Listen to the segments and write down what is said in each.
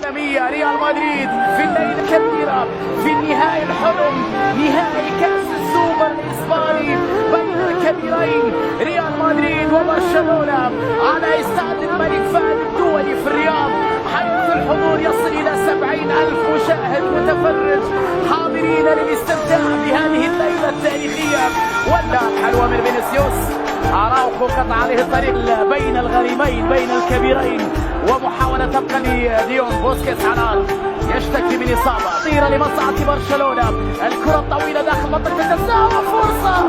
أمامية ريال مدريد في الليلة الكبيرة، في النهائي الحلم، نهائي كأس السوبر الإسباني بين الكبيرين ريال مدريد وبرشلونة على استاد الملك فهد الدولي في الرياض، حيث الحضور يصل إلى 70,000 مشاهد متفرج حاضرين للاستمتاع بهذه الليلة التاريخية. ولا حلوة من فينيسيوس، أراوخو قطع عليه الطريق بين الغريمين بين الكبيرين، ومحاولة تبقى لديون. بوسكيتس على يشتكي من إصابة خطيرة لمصلحة برشلونة. الكرة الطويلة داخل منطقة الجزاء وفرصة،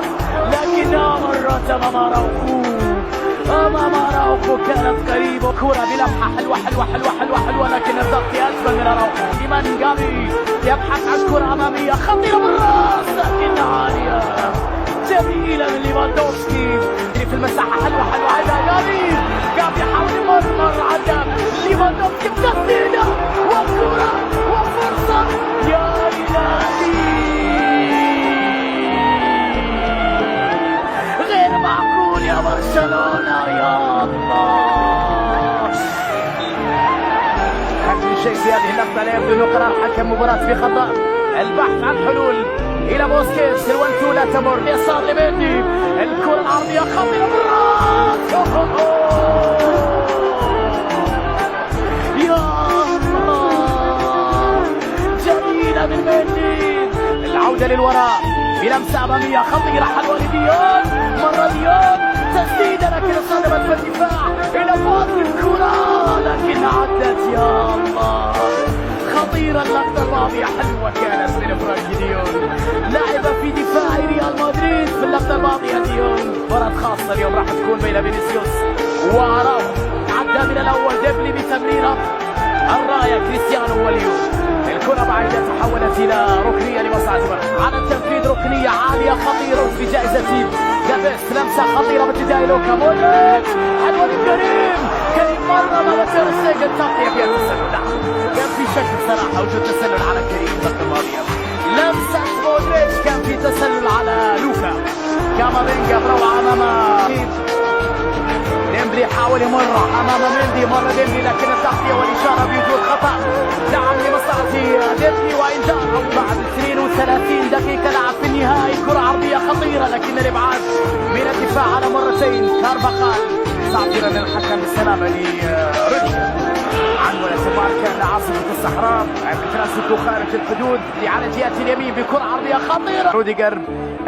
لكنها مرت أمام أراوخو كانت قريبة. كرة بلمحة حلوة حلوة حلوة حلوة حلوة، لكن الضغط أجمل من أراوخو. لمن جافي يبحث عن كرة أمامية خطيرة بالراس، لكنها عالية جميلة من ليفاندوفسكي في المساحة. حلوة حلوة على جافي يحاول يمرر عدى ليفاندوفسكي بتسديدة وكرة وفرصة. يا إلهي غير معقول يا برشلونة، يا الله. أكثر شيء في هذه اللقطة لا يبدو أنه قرار حكم مباراة في خطأ. البحث عن حلول إلى بوسكيتس، الوان لا تمر يسار لمندي، الكرة العرضية خطيرة بالراس. يا الله جميلة من مندي، العودة للوراء بلمسة أمامية خطيرة حلوة لديون، مرة ديون تسديدة لكن صدمت في الدفاع إلى فاضل الكرة، لكن عدت. يا الله خطيرة اللقطة الماضية، حلوة كانت من فرانكي ديون، لعب في دفاع ريال مدريد في اللقطة الماضية. ديون مباراة خاصة اليوم راح تكون بين فينيسيوس وأراوخو. عدى من الأول ديبلي بتمريرة الراية كريستيانو واليوم، الكرة بعيدة تحولت إلى ركنية لمصلحة برشلونة. على التنفيذ ركنية عالية خطيرة في جائزة دافيس، لمسة خطيرة باتجاه لوكا مودريتش، حلوة لكريم مرة ما ترسج التغطية فيها التسلل. كان في شك بصراحة وجود تسلل على كريم اللقطة الماضية. لمسة مودريتش كان في تسلل على لوكا. كامافينجا بروعة أمام ديمبلي، حاول يمر أمام مندي، مرة ديمبلي لكن التغطية والإشارة بوجود خطأ. دعم لمصلحة ديمبلي وإنذار بعد 32 دقيقة لعب في النهائي. كرة عرضية خطيرة لكن الإبعاد من الدفاع على مرتين. كارفاخال تعطينا للحكم بالسلامة لروديجر عن ولا كان عاصفة الصحراء بتراسكو خارج الحدود على جهة اليمين بكرة عرضية خطيرة. روديجر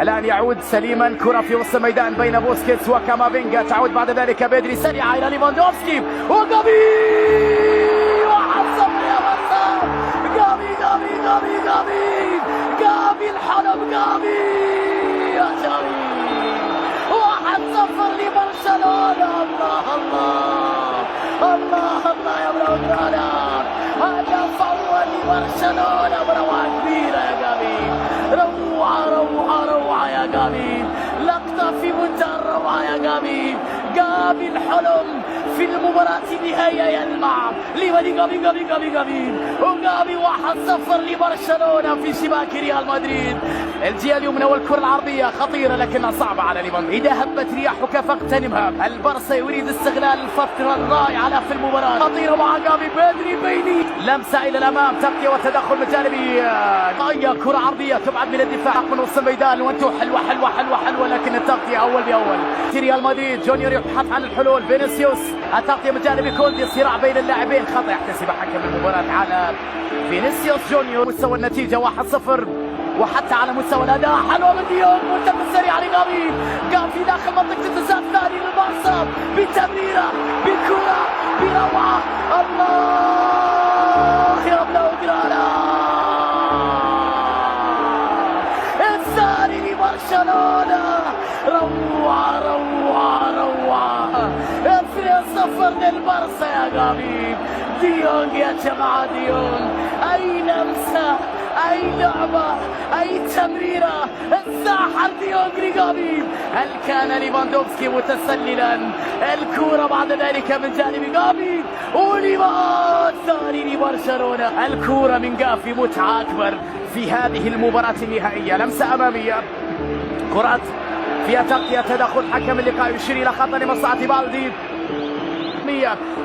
الآن يعود سليما، كرة في وسط الميدان بين بوسكيتس وكامافينجا، تعود بعد ذلك بيدري سريعة إلى ليفاندوفسكي وجافي. واحد صفر يا برشا، جافي الحلم، يا جافي 1-0 لبرشلونة. الله الله الله الله يا بلوغرانا، هدف أول لبرشلونة بروعة كبيرة يا جافي، روعة روعة روعة يا جافي، لقطة في منتهى الروعة يا جافي. جافي الحلم في المباراة النهائية يلمع لمن جافي وجافي 1-0 لبرشلونة في شباك ريال مدريد. الجهة اليمنى والكرة العرضية خطيرة لكنها صعبة على ليفان. إذا هبت رياحك فاغتنمها. البرصة يريد استغلال الفترة الرائعة في المباراة. خطيرة مع جافي، بيدري بيني، لمسة إلى الأمام، تغطية وتدخل من جانبي كرة عرضية تبعد من الدفاع من وسط الميدان، وانتو حلوة حلوة حلوة حلوة لكن التغطية أول بأول. ريال مدريد جونيور يبحث عن الحلول، فينيسيوس التغطية من جانب كوندي، صراع بين اللاعبين، خطأ يحتسب حكم المباراة على فينيسيوس جونيور. مستوى النتيجة 1-0 وحتى على مستوى الأداء حلوة من ديون، منتقل سريع لجافي، جافي داخل منطقة الجزاء الثاني للبارسا بتمريرة بكرة بروعة. الله يا بلوغرانا، الثاني لبرشلونة، روعة روعة روعة. 2-0 للبارسا يا جافي. ديونج يا جماعة، ديونج أي لمسة، أي لعبة، أي تمريرة، الساحر ديونج لجافي. هل كان ليفاندوفسكي متسللا؟ الكرة بعد ذلك من جانب جافي، وليفان ثاني لبرشلونة. الكرة من جافي متعة أكبر في هذه المباراة النهائية. لمسة أمامية، كرة فيها تغطية، تدخل حكم اللقاء يشير إلى خطأ لمصلحة بالدي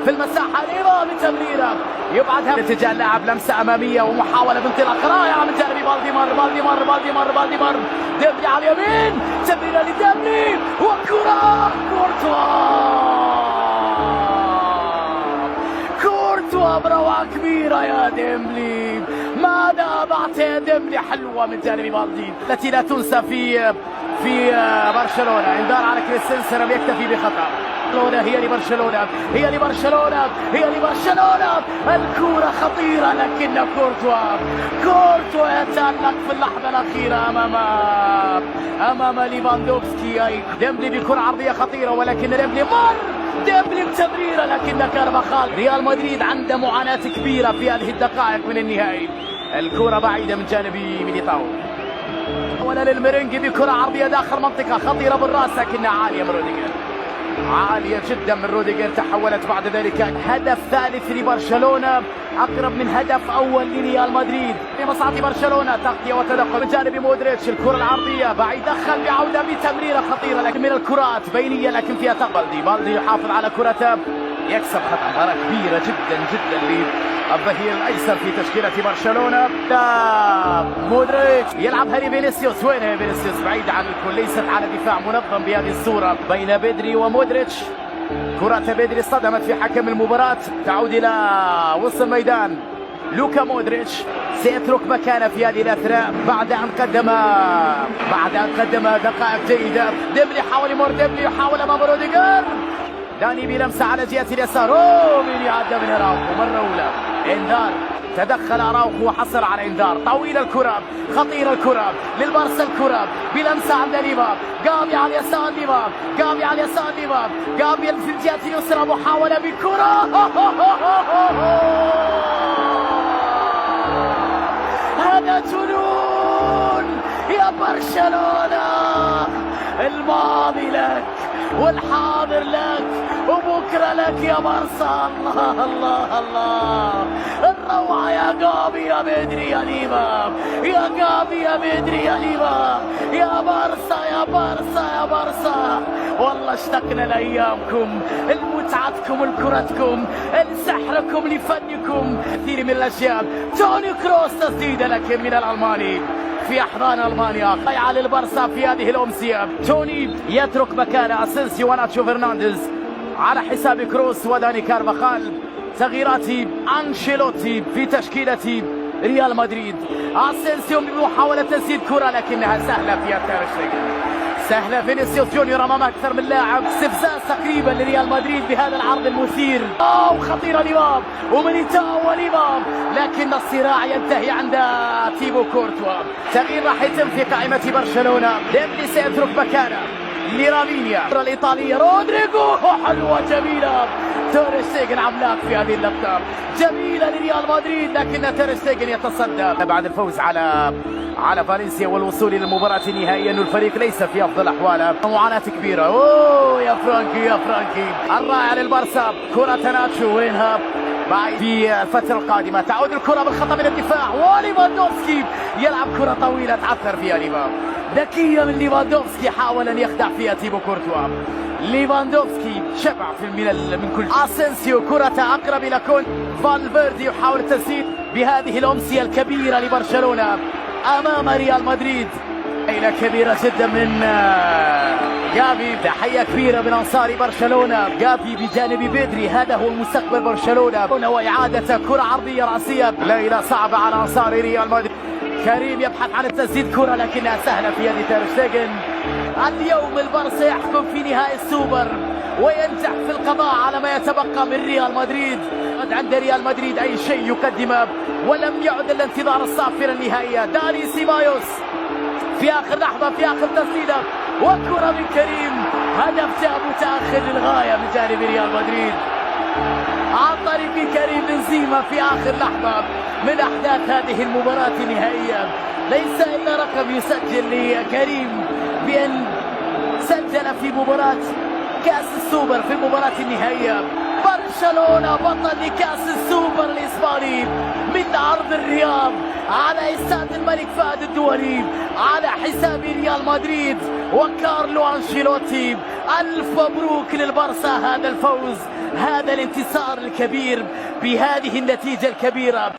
في المساحة. ليفا بتمريرة يبعدها باتجاه اللاعب، لمسة أمامية ومحاولة بانطلاق رائعة من جانب بالديمار. ديمبلي على اليمين، تمريرة لديمبلي وكرة كورتوا بروعة كبيرة يا ديمبلي. ماذا بعت يا ديمبلي؟ حلوة من جانب بالدي التي لا تنسى في برشلونة. انذار على كريستنسن، لم يكتفي بخطأ. هي لبرشلونة. الكرة خطيرة لكن كورتوا يتألق في اللحظة الأخيرة أمام ليفاندوفسكي. ديمبلي بكرة عرضية خطيرة ولكن ديمبلي بتمريرة لكن كارفاخال. ريال مدريد عنده معاناة كبيرة في هذه الدقائق من النهائي. الكرة بعيدة من جانب ميليتاو ولا للميرينجي بكرة عرضية داخل منطقة خطيرة بالراس لكنها عالية من روديجر، عالية جدا من روديجر. تحولت بعد ذلك هدف ثالث لبرشلونة، أقرب من هدف أول لريال مدريد. في مصعد برشلونة تغطية وتدخل من جانب مودريتش. الكرة العرضية بعيد، دخل بعودة بتمريرة خطيرة لكن من الكرات بينية لكن فيها تقبل. بالدي يحافظ على كرته، يكسب خطأ. مباراة كبيرة جدا للظهير الأيسر في تشكيلة برشلونة. مودريتش يلعبها لفينيسيوس. وين هي فينيسيوس؟ بعيد عن الكل، ليست على دفاع منظم بهذه الصورة بين بدري ومودريتش. كرة بدري صدمت في حكم المباراة، تعود إلى وسط الميدان. لوكا مودريتش سيترك مكانه في هذه الأثناء بعد أن قدم دقائق جيدة. ديمبلي حاول يمر، ديمبلي يحاول أمام روديجر. داني بلمسة على جهة اليسار، من يعدى من أراوخو مرة أولى. إنذار، تدخل أراوخو وحصل على إنذار. طويلة الكرة، خطيرة الكرة للبارسا. الكرة بلمسة عند ليفا، جافي على اليسار، جافي في الجهة اليسرى، محاولة بالكرة. هذا جنون يا برشلونة. الماضي لك والحاضر لك وبكرة لك يا برصة. الله الروعة يا جافي، يا بدري، يا ليفا، يا جافي، يا بدري، يا ليفا، يا برصة. والله اشتقنا لأيامكم، لمتعتكم، لكرتكم، لسحركم، لفنكم. كثير من الأشياء. توني كروس تسديدة لكن من الألماني في أحضان ألمانيا. ضيعة للبارسا في هذه الأمسية. توني يترك مكانه أسينسيو وناتشو فرنانديز على حساب كروس وداني كارفاخال. تغييرات أنشيلوتي في تشكيلة ريال مدريد. أسينسيو بمحاولة تسديد كرة لكنها سهلة في سهلة. فينيسيوس جونيور أمام أكثر من لاعب. استفزاز تقريبا لريال مدريد بهذا العرض المثير. خطيرة ليفاب وميليتاو وليفاب لكن الصراع ينتهي عند تيبو كورتوا. تغيير راح يتم في قائمة برشلونة. ديمبلي سيترك مكانه لرامينيا. الإيطالية رودريجو، حلوة جميلة. تير شتيجن عملاق في هذه اللقطة، جميلة لريال مدريد لكن تير شتيجن يتصدى بعد الفوز على فالنسيا والوصول الى المباراة النهائية. انه الفريق ليس في افضل احواله، معاناة كبيرة. يا فرانكي الرائع للبارسا. كرة ناتشو وينها في الفترة القادمة. تعود الكرة بالخطأ من الدفاع وليفاندوفسكي يلعب كرة طويلة تعثر فيها ليفا. ذكية من ليفاندوفسكي، حاول ان يخدع فيها تيبو كورتوا. ليفاندوفسكي شبع من كل. اسينسيو كرة اقرب الى فالفيردي يحاول التسديد بهذه الامسية الكبيرة لبرشلونة امام ريال مدريد. ليلة كبيرة جدا من جافي. تحية كبيرة من انصار برشلونة. جافي بجانب بدري، هذا هو مستقبل برشلونة. واعادة كرة عرضية رأسية. ليلة صعبة على انصار ريال مدريد. كريم يبحث عن التسديد، كرة لكنها سهلة في يد تير شتيجن. اليوم البارسا يحكم في نهائي السوبر وينجح في القضاء على ما يتبقى من ريال مدريد. عند ريال مدريد أي شيء يقدمه ولم يعد الانتظار الصافرة النهائية. داني سيبايوس في آخر لحظة، في آخر تسديدة وكرة من كريم. هدف جاء متأخر للغاية من جانب ريال مدريد عن طريق كريم بنزيما في آخر لحظة من أحداث هذه المباراة النهائية. ليس إلا رقم يسجل لكريم بأن سجل في مباراة كأس السوبر في المباراة النهائية. برشلونة بطل لكأس السوبر الإسباني من أرض الرياض على استاد الملك فهد الدولي على حساب ريال مدريد وكارلو أنشيلوتي ألف مبروك للبارسا هذا الفوز، هذا الانتصار الكبير بهذه النتيجة الكبيرة.